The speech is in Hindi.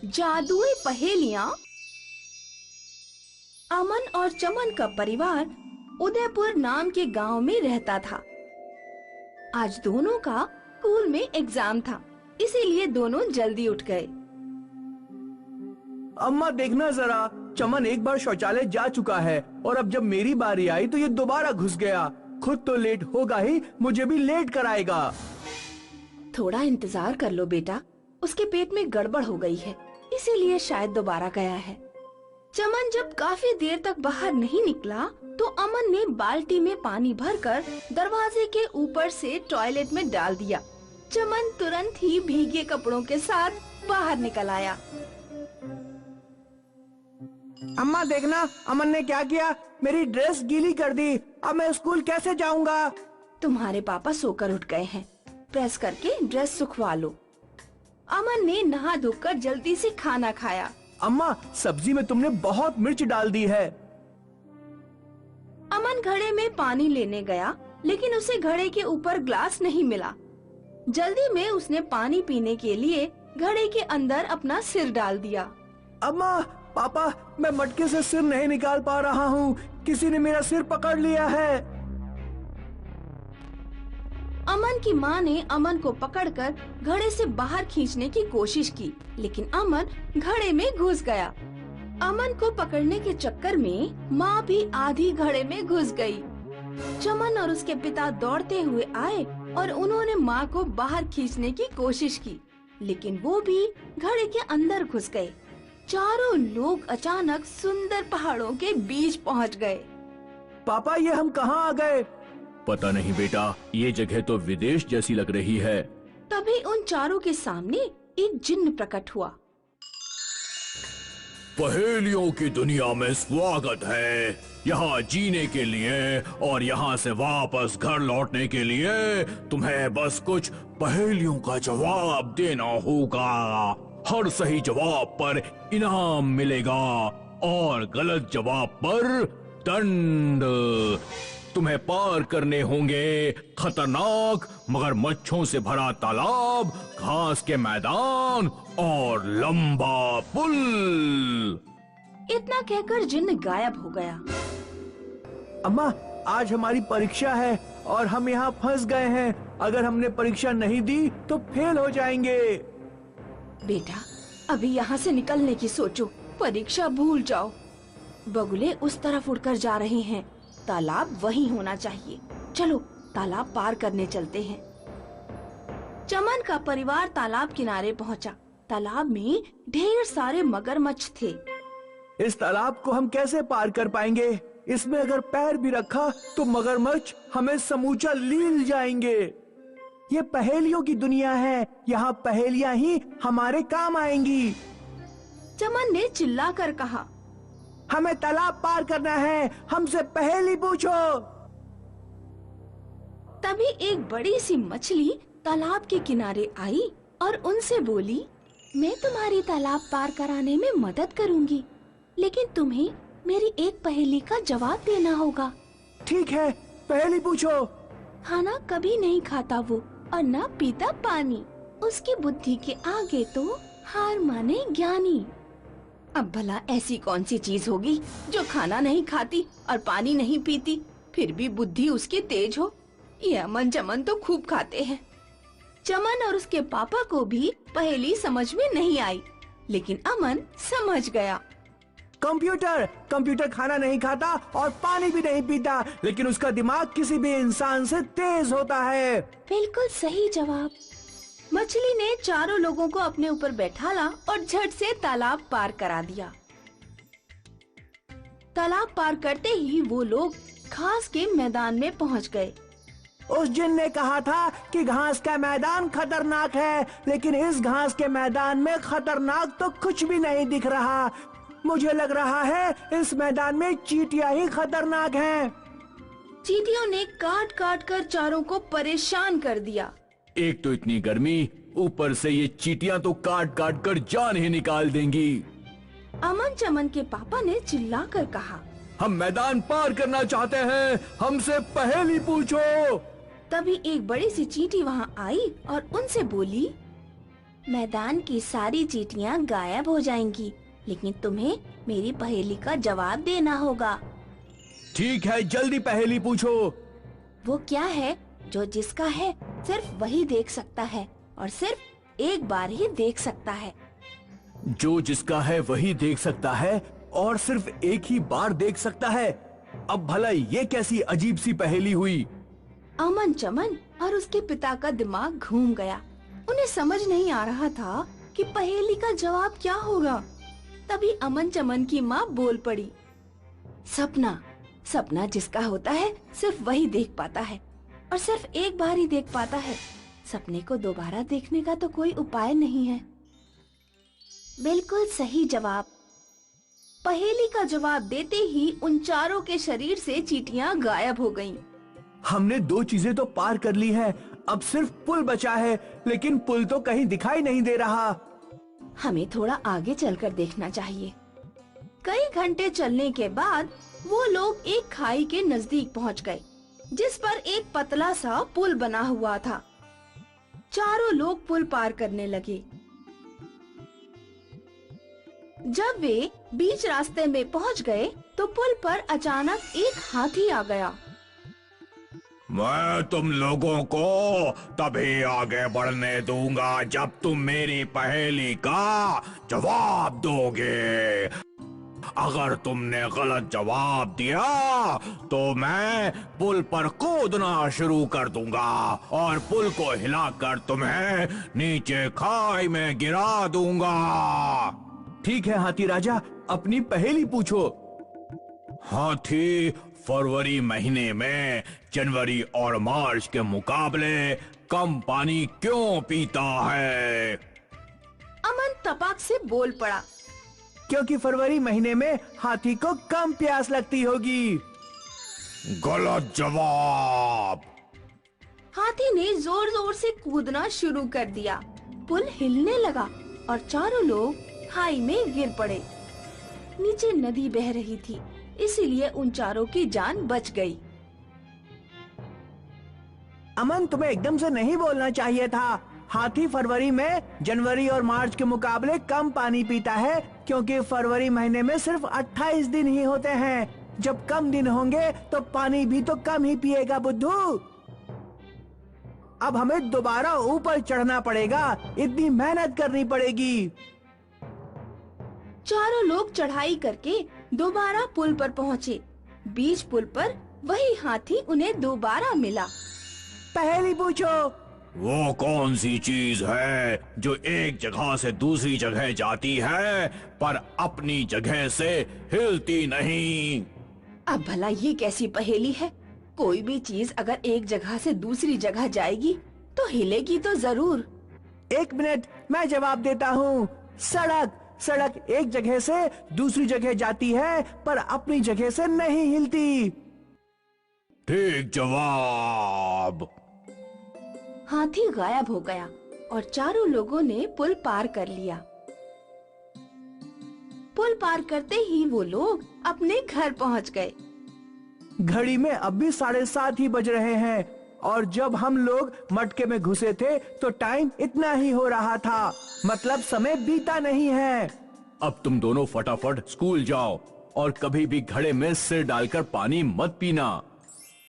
जादुई पहेलियां। अमन और चमन का परिवार उदयपुर नाम के गांव में रहता था। आज दोनों का स्कूल में एग्जाम था, इसीलिए दोनों जल्दी उठ गए। अम्मा देखना जरा, चमन एक बार शौचालय जा चुका है और अब जब मेरी बारी आई तो ये दोबारा घुस गया। खुद तो लेट होगा ही, मुझे भी लेट कराएगा। थोड़ा इंतजार कर लो बेटा, उसके पेट में गड़बड़ हो गई है, इसीलिए शायद दोबारा गया है। चमन जब काफी देर तक बाहर नहीं निकला तो अमन ने बाल्टी में पानी भरकर दरवाजे के ऊपर से टॉयलेट में डाल दिया। चमन तुरंत ही भीगे कपड़ों के साथ बाहर निकल आया। अम्मा देखना, अमन ने क्या किया, मेरी ड्रेस गीली कर दी। अब मैं स्कूल कैसे जाऊंगा? तुम्हारे पापा सोकर उठ गए हैं, प्रेस करके ड्रेस सुखवा लो। अमन ने नहा धोकर जल्दी से खाना खाया। अम्मा सब्जी में तुमने बहुत मिर्च डाल दी है। अमन घड़े में पानी लेने गया, लेकिन उसे घड़े के ऊपर ग्लास नहीं मिला। जल्दी में उसने पानी पीने के लिए घड़े के अंदर अपना सिर डाल दिया। अम्मा, पापा, मैं मटके से सिर नहीं निकाल पा रहा हूँ, किसी ने मेरा सिर पकड़ लिया है। अमन की माँ ने अमन को पकड़कर घड़े से बाहर खींचने की कोशिश की, लेकिन अमन घड़े में घुस गया। अमन को पकड़ने के चक्कर में माँ भी आधी घड़े में घुस गई। चमन और उसके पिता दौड़ते हुए आए और उन्होंने माँ को बाहर खींचने की कोशिश की, लेकिन वो भी घड़े के अंदर घुस गए। चारों लोग अचानक सुंदर पहाड़ों के बीच पहुँच गए। पापा, ये हम कहाँ आ गए? पता नहीं बेटा, ये जगह तो विदेश जैसी लग रही है। तभी उन चारों के सामने एक जिन्न प्रकट हुआ। पहेलियों की दुनिया में स्वागत है। यहाँ जीने के लिए और यहाँ से वापस घर लौटने के लिए तुम्हें बस कुछ पहेलियों का जवाब देना होगा। हर सही जवाब पर इनाम मिलेगा और गलत जवाब पर दंड। तुम्हें पार करने होंगे खतरनाक मगरमच्छों से भरा तालाब, घास के मैदान और लंबा पुल। इतना कहकर जिन्न गायब हो गया। अम्मा, आज हमारी परीक्षा है और हम यहाँ फंस गए हैं। अगर हमने परीक्षा नहीं दी तो फेल हो जाएंगे। बेटा, अभी यहाँ से निकलने की सोचो, परीक्षा भूल जाओ। बगुले उस तरफ उड़कर जा रहे हैं, तालाब वहीं होना चाहिए। चलो तालाब पार करने चलते हैं। चमन का परिवार तालाब किनारे पहुँचा। तालाब में ढेर सारे मगरमच्छ थे। इस तालाब को हम कैसे पार कर पाएंगे? इसमें अगर पैर भी रखा तो मगरमच्छ हमें समूचा लील जाएंगे। ये पहेलियों की दुनिया है, यहाँ पहेलियाँ ही हमारे काम आएंगी। चमन ने चिल्लाकर कहा, हमें तालाब पार करना है, हमसे पहेली पूछो। तभी एक बड़ी सी मछली तालाब के किनारे आई और उनसे बोली, मैं तुम्हारी तालाब पार कराने में मदद करूंगी, लेकिन तुम्हें मेरी एक पहेली का जवाब देना होगा। ठीक है, पहेली पूछो। खाना कभी नहीं खाता वो और ना पीता पानी, उसकी बुद्धि के आगे तो हार माने ज्ञानी। अब भला ऐसी कौन सी चीज होगी जो खाना नहीं खाती और पानी नहीं पीती, फिर भी बुद्धि उसकी तेज हो? ये अमन चमन तो खूब खाते हैं। चमन और उसके पापा को भी पहेली समझ में नहीं आई, लेकिन अमन समझ गया। कंप्यूटर, कंप्यूटर खाना नहीं खाता और पानी भी नहीं पीता, लेकिन उसका दिमाग किसी भी इंसान से तेज होता है। बिल्कुल सही जवाब। मछली ने चारों लोगों को अपने ऊपर बैठाला और झट से तालाब पार करा दिया। तालाब पार करते ही वो लोग घास के मैदान में पहुंच गए। उस जिन ने कहा था कि घास का मैदान खतरनाक है, लेकिन इस घास के मैदान में खतरनाक तो कुछ भी नहीं दिख रहा। मुझे लग रहा है इस मैदान में चींटियां ही खतरनाक हैं। चींटियों ने काट काट कर चारों को परेशान कर दिया। एक तो इतनी गर्मी, ऊपर से ये चींटियां तो काट काट कर जान ही निकाल देंगी। अमन चमन के पापा ने चिल्लाकर कहा, हम मैदान पार करना चाहते हैं, हमसे पहेली पूछो। तभी एक बड़ी सी चींटी वहाँ आई और उनसे बोली, मैदान की सारी चींटियां गायब हो जाएंगी, लेकिन तुम्हें मेरी पहेली का जवाब देना होगा। ठीक है, जल्दी पहेली पूछो। वो क्या है जो जिसका है सिर्फ वही देख सकता है और सिर्फ एक बार ही देख सकता है? जो जिसका है वही देख सकता है और सिर्फ एक ही बार देख सकता है। अब भला ये कैसी अजीब सी पहेली हुई? अमन चमन और उसके पिता का दिमाग घूम गया। उन्हें समझ नहीं आ रहा था कि पहेली का जवाब क्या होगा। तभी अमन चमन की माँ बोल पड़ी, सपना। सपना जिसका होता है सिर्फ वही देख पाता है और सिर्फ एक बार ही देख पाता है। सपने को दोबारा देखने का तो कोई उपाय नहीं है। बिल्कुल सही जवाब। पहेली का जवाब देते ही उन चारों के शरीर से चींटियां गायब हो गईं। हमने 2 चीजें तो पार कर ली हैं, अब सिर्फ पुल बचा है, लेकिन पुल तो कहीं दिखाई नहीं दे रहा। हमें थोड़ा आगे चलकर देखना चाहिए। कई घंटे चलने के बाद वो लोग एक खाई के नजदीक पहुंच गए, जिस पर एक पतला सा पुल बना हुआ था। चारों लोग पुल पार करने लगे। जब वे बीच रास्ते में पहुंच गए, तो पुल पर अचानक एक हाथी आ गया। मैं तुम लोगों को तभी आगे बढ़ने दूंगा जब तुम मेरी पहेली का जवाब दोगे। अगर तुमने गलत जवाब दिया तो मैं पुल पर कूदना शुरू कर दूंगा और पुल को हिलाकर तुम्हें नीचे खाई में गिरा दूंगा। ठीक है हाथी राजा, अपनी पहेली पूछो। हाथी फरवरी महीने में जनवरी और मार्च के मुकाबले कम पानी क्यों पीता है? अमन तपाक से बोल पड़ा, क्योंकि फरवरी महीने में हाथी को कम प्यास लगती होगी। गलत जवाब। हाथी ने जोर जोर से कूदना शुरू कर दिया। पुल हिलने लगा और चारों लोग खाई में गिर पड़े। नीचे नदी बह रही थी, इसीलिए उन चारों की जान बच गई। अमन, तुम्हें एकदम से नहीं बोलना चाहिए था। हाथी फरवरी में जनवरी और मार्च के मुकाबले कम पानी पीता है, क्योंकि फरवरी महीने में सिर्फ 28 दिन ही होते हैं। जब कम दिन होंगे तो पानी भी तो कम ही पिएगा बुद्धू। अब हमें दोबारा ऊपर चढ़ना पड़ेगा, इतनी मेहनत करनी पड़ेगी। चारों लोग चढ़ाई करके दोबारा पुल पर पहुँचे। बीच पुल पर वही हाथी उन्हें दोबारा मिला। पहेली पूछो। वो कौन सी चीज है जो एक जगह से दूसरी जगह जाती है पर अपनी जगह से हिलती नहीं? अब भला ये कैसी पहेली है? कोई भी चीज अगर एक जगह से दूसरी जगह जाएगी तो हिलेगी तो जरूर। 1 मिनट, मैं जवाब देता हूँ। सड़क। सड़क एक जगह से दूसरी जगह जाती है पर अपनी जगह से नहीं हिलती। ठीक जवाब। हाथी गायब हो गया और चारों लोगों ने पुल पार कर लिया। पुल पार करते ही वो लोग अपने घर पहुंच गए। घड़ी में अब भी 7:30 ही बज रहे हैं और जब हम लोग मटके में घुसे थे तो टाइम इतना ही हो रहा था, मतलब समय बीता नहीं है। अब तुम दोनों फटाफट स्कूल जाओ और कभी भी घड़े में सिर डालकर पानी मत पीना।